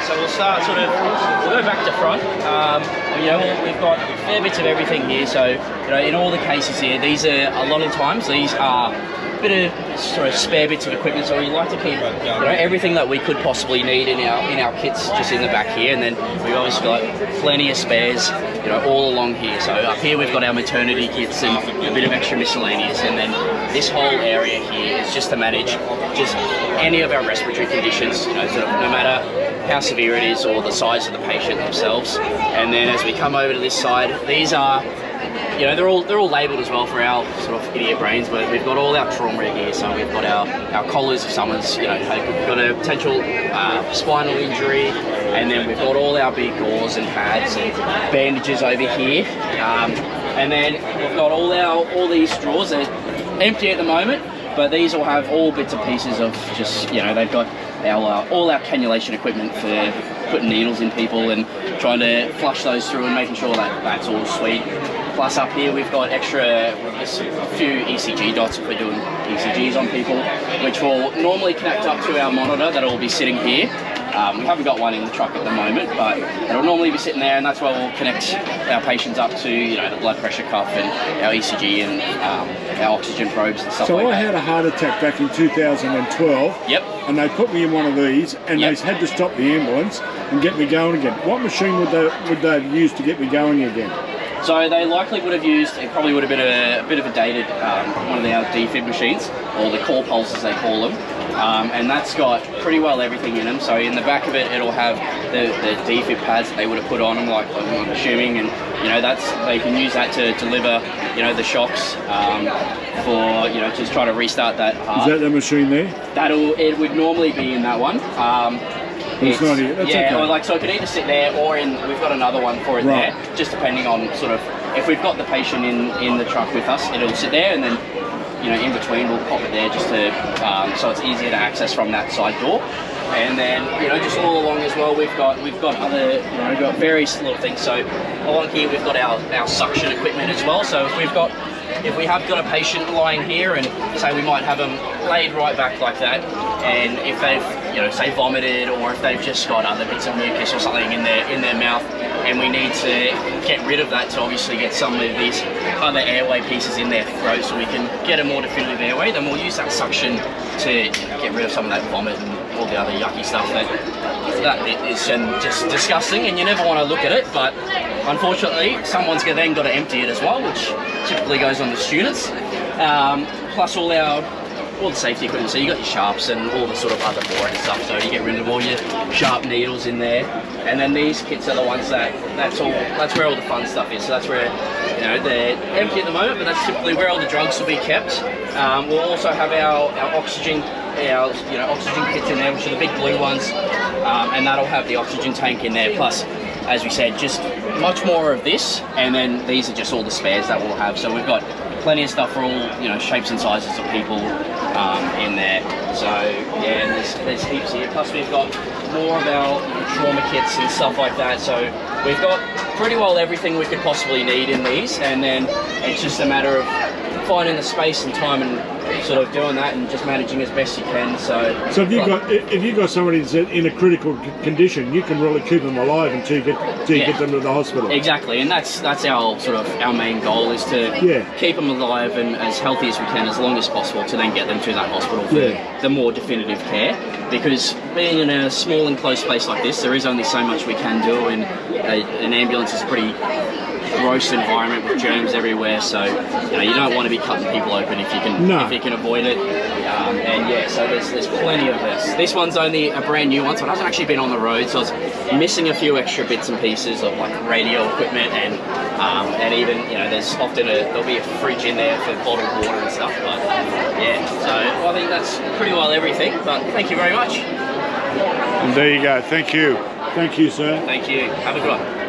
So we'll start we'll go back to front. You know, we've got fair bits of everything here. So, you know, in all the cases here, these are, a lot of times, these are a bit of sort of spare bits of equipment. So we like to keep, you know, everything that we could possibly need in our kits just in the back here. And then we've obviously got plenty of spares, you know, all along here. So up here we've got our maternity kits and a bit of extra miscellaneous. And then this whole area here is just to manage just any of our respiratory conditions, you know, sort of no matter how severe it is or the size of the patient themselves. And then as we come over to this side, these are, you know, they're all labelled as well for our sort of idiot brains, but we've got all our trauma here. So we've got our collars if someone's, you know, got a potential spinal injury, and then we've got all our big gauze and pads and bandages over here. And then we've got all these drawers. They're empty at the moment, but these will have all bits and pieces of just, you know, they've got our all our cannulation equipment for putting needles in people and trying to flush those through and making sure that that's all sweet. Plus up here we've got a few ECG dots if we're doing ECGs on people, which will normally connect up to our monitor that'll be sitting here. We haven't got one in the truck at the moment, but it'll normally be sitting there, and that's where we'll connect our patients up to, you know, the blood pressure cuff and our ECG and our oxygen probes and stuff like that. So I had a heart attack back in 2012. Yep. And they put me in one of these, and they had to stop the ambulance and get me going again. What machine would they have used to get me going again? So they likely would have used, it probably would have been a bit of a dated, one of our defib machines, or the core pulses they call them. And that's got pretty well everything in them. So in the back of it, it'll have the defib pads that they would have put on them, like I'm assuming, and you know, they can use that to deliver, you know, the shocks for, you know, just try to restart that heart. Is that the machine there? It would normally be in that one. It's not here. That's yeah, okay. or like, so it could either sit there or we've got another one for it right there, just depending on sort of, if we've got the patient in the truck with us, it'll sit there, and then, you know, in between we'll pop it there just to, so it's easier to access from that side door. And then, you know, just all along as well, we've got other, you know, we've got various little things. So along here we've got our suction equipment as well. So if we have got a patient lying here, and say we might have them laid right back like that, and if they've, you know, say vomited, or if they've just got other bits of mucus or something in their mouth, and we need to get rid of that to obviously get some of these other airway pieces in their throat so we can get a more definitive airway, then we'll use that suction to get rid of some of that vomit and all the other yucky stuff that is just disgusting, and you never want to look at it, but unfortunately someone's then got to empty it as well, which typically goes on the students. Plus all the safety equipment, so you got your sharps and all the sort of other boring stuff, so you get rid of all your sharp needles in there. And then these kits are the ones that's where all the fun stuff is. So that's where, you know, they're empty at the moment, but that's typically where all the drugs will be kept. We'll also have our oxygen, oxygen kits in there, which are the big blue ones, and that'll have the oxygen tank in there. Plus, as we said, just much more of this, and then these are just all the spares that we'll have. So we've got plenty of stuff for all, you know, shapes and sizes of people in there. So yeah, there's heaps here. Plus we've got more of our trauma kits and stuff like that. So we've got pretty well everything we could possibly need in these, and then it's just a matter of finding the space and time and sort of doing that and just managing as best you can. So if you've got somebody that's in a critical condition, you can really keep them alive until you get them to the hospital. Exactly, and that's our main goal, is to keep them alive and as healthy as we can as long as possible, to then get them to that hospital for the more definitive care. Because being in a small enclosed place like this, there is only so much we can do, and an ambulance is pretty gross environment with germs everywhere, so you know, you don't want to be cutting people open if you can avoid it. And yeah, so there's plenty of this. This one's only a brand new one, so it hasn't actually been on the road, so it's missing a few extra bits and pieces of like radio equipment, and even, you know, there's often there'll be a fridge in there for bottled water and stuff. But yeah, so I think that's pretty well everything. But thank you very much. And there you go. Thank you. Thank you, sir. Thank you. Have a good one.